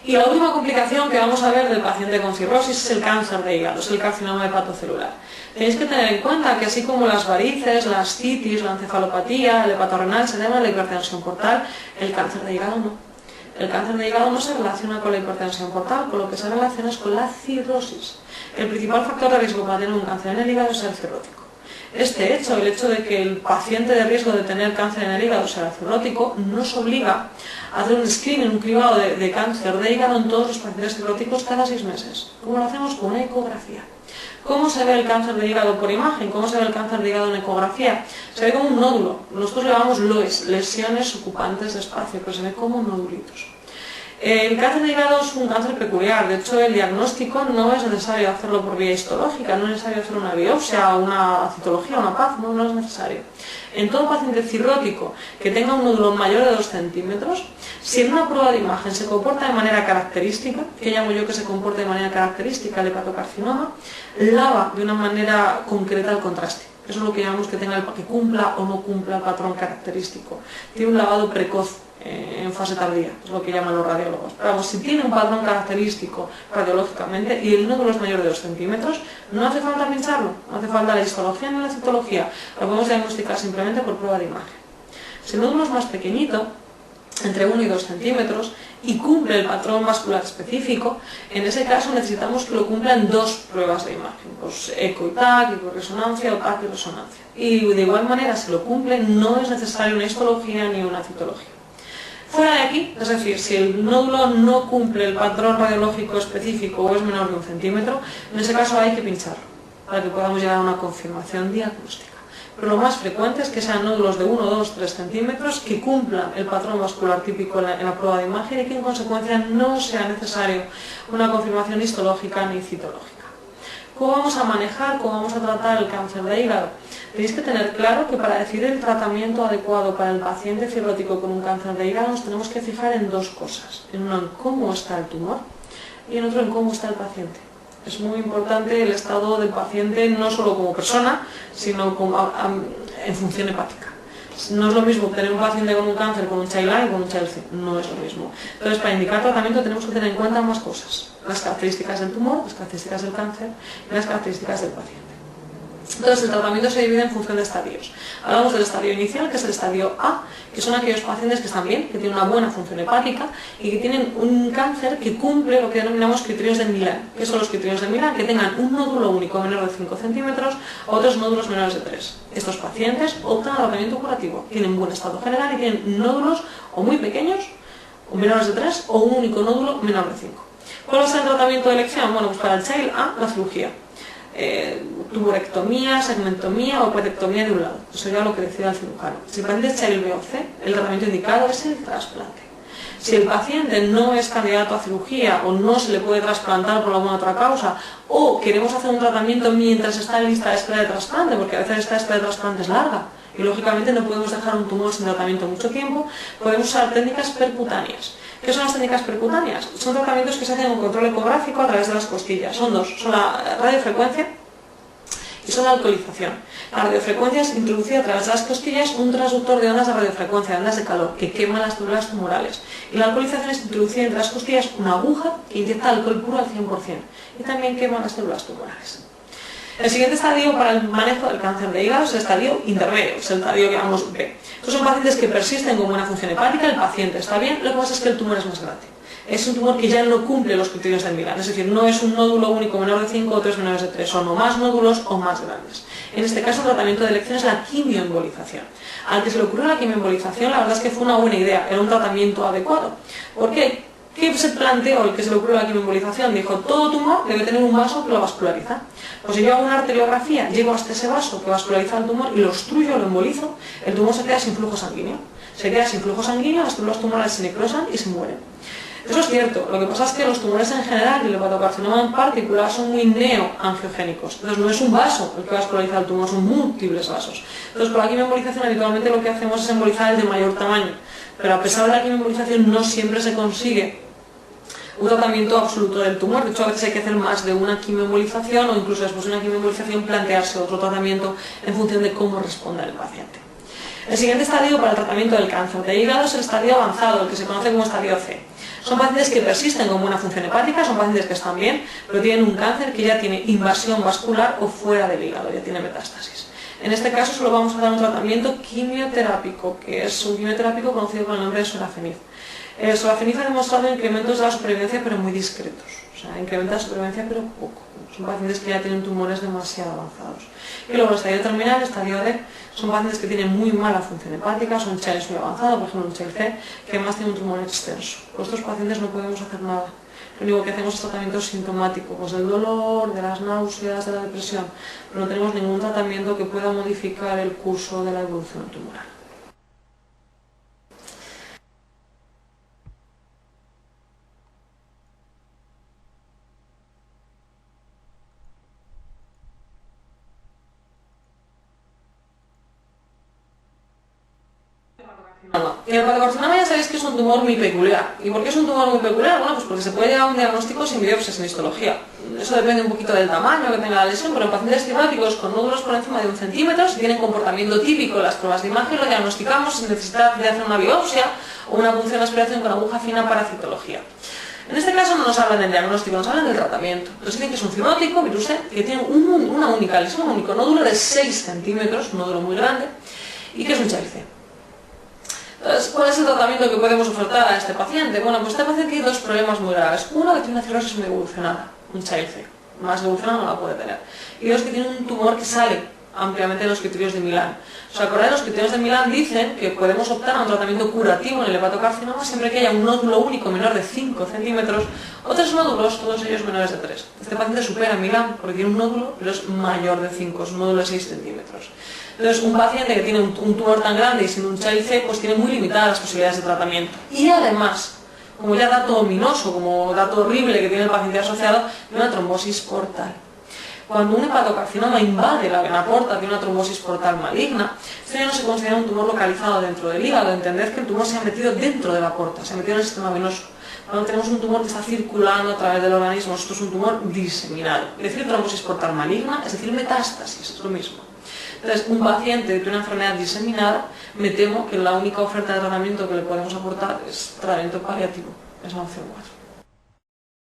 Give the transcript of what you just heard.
Y la última complicación que vamos a ver del paciente con cirrosis es el cáncer de hígado, es el carcinoma hepatocelular. Tenéis que tener en cuenta que así como las varices, la ascitis, la encefalopatía, el hepatorrenal se deben a la hipertensión portal, el cáncer de hígado no. El cáncer de hígado no se relaciona con la hipertensión portal, con lo que se relaciona es con la cirrosis. El principal factor de riesgo para tener un cáncer en el hígado es el cirrótico. Este hecho, el hecho de que el paciente de riesgo de tener cáncer en el hígado sea cirrótico, nos obliga a hacer un screening, un cribado de cáncer de hígado en todos los pacientes cirróticos cada 6 meses. ¿Cómo lo hacemos? Con una ecografía. ¿Cómo se ve el cáncer de hígado por imagen? ¿Cómo se ve el cáncer de hígado en ecografía? Se ve como un nódulo. Nosotros le llamamos LOES, lesiones ocupantes de espacio, pero se ve como nodulitos. El cáncer de hígado es un cáncer peculiar, de hecho el diagnóstico no es necesario hacerlo por vía histológica, no es necesario hacer una biopsia, una citología, una PAZ, no es necesario. En todo paciente cirrótico que tenga un nódulo mayor de 2 centímetros, si en una prueba de imagen se comporta de manera característica, que llamo yo que se comporta de manera característica el hepatocarcinoma, lava de una manera concreta el contraste. Eso es lo que llamamos que cumpla o no cumpla el patrón característico. Tiene un lavado precoz en fase tardía, es lo que llaman los radiólogos. Pero vamos, si tiene un patrón característico radiológicamente y el nódulo es mayor de 2 centímetros, no hace falta pincharlo, no hace falta la histología ni la citología, lo podemos diagnosticar simplemente por prueba de imagen. Si el nódulo es más pequeñito, entre 1 y 2 centímetros, y cumple el patrón vascular específico, en ese caso necesitamos que lo cumplan 2 pruebas de imagen, pues eco y TAC, ecoresonancia o TAC y resonancia. Y de igual manera, si lo cumple, no es necesaria una histología ni una citología. Fuera de aquí, es decir, si el nódulo no cumple el patrón radiológico específico o es menor de 1 centímetro, en ese caso hay que pincharlo, para que podamos llegar a una confirmación diagnóstica. Pero lo más frecuente es que sean nódulos de 1, 2, 3 centímetros que cumplan el patrón vascular típico en la prueba de imagen y que en consecuencia no sea necesario una confirmación histológica ni citológica. ¿Cómo vamos a manejar, cómo vamos a tratar el cáncer de hígado? Tenéis que tener claro que para decidir el tratamiento adecuado para el paciente cirrótico con un cáncer de hígado nos tenemos que fijar en 2 cosas. En uno, en cómo está el tumor y en otro, en cómo está el paciente. Es muy importante el estado del paciente no solo como persona, sino en función hepática. No es lo mismo tener un paciente con un cáncer con un child A y con un child C, no es lo mismo. Entonces, para indicar tratamiento tenemos que tener en cuenta más cosas: las características del tumor, las características del cáncer y las características del paciente. Entonces, el tratamiento se divide en función de estadios. Hablamos del estadio inicial, que es el estadio A, que son aquellos pacientes que están bien, que tienen una buena función hepática y que tienen un cáncer que cumple lo que denominamos criterios de Milán. ¿Qué son los criterios de Milán? Que tengan un nódulo único menor de 5 centímetros o otros nódulos menores de 3. Estos pacientes optan al tratamiento curativo, tienen buen estado general y tienen nódulos o muy pequeños, o menores de 3, o un único nódulo menor de 5. ¿Cuál va a ser el tratamiento de elección? Bueno, pues para el child A, la cirugía. Tumorectomía, segmentomía o petectomía de un lado. Eso ya lo que decida el cirujano. Si el paciente es child B o C, el tratamiento indicado es el trasplante. Si el paciente no es candidato a cirugía o no se le puede trasplantar por alguna otra causa, o queremos hacer un tratamiento mientras está en lista de espera de trasplante, porque a veces esta espera de trasplante es larga y lógicamente no podemos dejar un tumor sin tratamiento mucho tiempo, podemos usar técnicas percutáneas. ¿Qué son las técnicas percutáneas? Son tratamientos que se hacen con control ecográfico a través de las costillas. Son 2, son la radiofrecuencia y son la alcoholización. La radiofrecuencia es introducir a través de las costillas un transductor de ondas de radiofrecuencia, de ondas de calor, que queman las células tumorales. Y la alcoholización es introducir entre las costillas una aguja que inyecta alcohol puro al 100% y también quema las células tumorales. El siguiente estadio para el manejo del cáncer de hígado es el estadio intermedio, es el estadio que llamamos B. Estos son pacientes que persisten con buena función hepática, el paciente está bien, lo que pasa es que el tumor es más grande. Es un tumor que ya no cumple los criterios de Milán, es decir, no es un nódulo único menor de 5 o 3 menores de 3, son o más nódulos o más grandes. En este caso el tratamiento de elección es la quimioembolización. Al que se le ocurrió la quimioembolización, la verdad es que fue una buena idea, era un tratamiento adecuado. ¿Por qué? ¿Qué se planteó el que se le ocurrió la quimioembolización? Dijo, todo tumor debe tener un vaso que lo vasculariza. Pues si yo hago una arteriografía, llego hasta ese vaso que vasculariza el tumor y lo obstruyo, lo embolizo, el tumor se queda sin flujo sanguíneo. Se queda sin flujo sanguíneo, las células tumorales se necrosan y se mueren. Eso es cierto, lo que pasa es que los tumores en general y el hepatocarcinoma en particular son muy neoangiogénicos. Entonces no es un vaso el que vasculariza el tumor, son múltiples vasos. Entonces con la quimioembolización habitualmente lo que hacemos es embolizar el de mayor tamaño. Pero a pesar de la quimioembolización no siempre se consigue un tratamiento absoluto del tumor. De hecho, a veces hay que hacer más de una quimioembolización o incluso después de una quimioembolización plantearse otro tratamiento en función de cómo responda el paciente. El siguiente estadio para el tratamiento del cáncer de hígado es el estadio avanzado, el que se conoce como estadio C. Son pacientes que persisten con buena función hepática, son pacientes que están bien, pero tienen un cáncer que ya tiene invasión vascular o fuera del hígado, ya tiene metástasis. En este caso solo vamos a dar un tratamiento quimioterápico, que es un quimioterápico conocido con el nombre de sorafenib. El sorafenib ha demostrado incrementos de la supervivencia, pero muy discretos. O sea, incrementa la supervivencia, pero poco. Son pacientes que ya tienen tumores demasiado avanzados. Y luego el estadio terminal, el estadio D, son pacientes que tienen muy mala función hepática, son Child muy avanzado, por ejemplo un Child C, que además tiene un tumor extenso. Con estos pacientes no podemos hacer nada. Lo único que hacemos es tratamiento sintomático, pues del dolor, de las náuseas, de la depresión, pero no tenemos ningún tratamiento que pueda modificar el curso de la evolución tumoral. El hepatocarcinoma ya sabéis que es un tumor muy peculiar. ¿Y por qué es un tumor muy peculiar? Bueno, pues porque se puede llegar a un diagnóstico sin biopsias en histología. Eso depende un poquito del tamaño que tenga la lesión, pero en pacientes cirróticos con nódulos por encima de 1 centímetro, si tienen comportamiento típico en las pruebas de imagen, lo diagnosticamos sin necesidad de hacer una biopsia o una punción de aspiración con aguja fina para citología. En este caso no nos hablan del diagnóstico, nos hablan del tratamiento. Entonces dicen que es un cirrótico, virus C, que tiene una única lesión, un único nódulo de 6 centímetros, un nódulo muy grande, y que es un Child C. Entonces, ¿cuál es el tratamiento que podemos ofertar a este paciente? Bueno, pues este paciente tiene dos problemas muy graves. Uno, que tiene una cirrosis muy evolucionada, un Child C. Más evolucionada no la puede tener. Y dos, que tiene un tumor que sale ampliamente en los criterios de Milán. ¿Os acordáis? Los criterios de Milán dicen que podemos optar a un tratamiento curativo en el hepatocarcinoma siempre que haya un nódulo único menor de 5 centímetros o 3 nódulos, todos ellos menores de 3. Este paciente supera Milán porque tiene un nódulo, pero es mayor de 5, es un nódulo de 6 centímetros. Entonces, un paciente que tiene un tumor tan grande y siendo un Child C, pues tiene muy limitadas las posibilidades de tratamiento. Y además, como ya dato ominoso, como dato horrible que tiene el paciente asociado, tiene una trombosis portal. Cuando un hepatocarcinoma invade la vena porta, tiene una trombosis portal maligna, esto ya no se considera un tumor localizado dentro del hígado. Entended que el tumor se ha metido dentro de la porta, se ha metido en el sistema venoso. Cuando tenemos un tumor que está circulando a través del organismo, esto es un tumor diseminado. Es decir, trombosis portal maligna, es decir, metástasis, es lo mismo. Entonces, un paciente que tiene una enfermedad diseminada, me temo que la única oferta de tratamiento que le podemos aportar es tratamiento paliativo. Es la opción 4.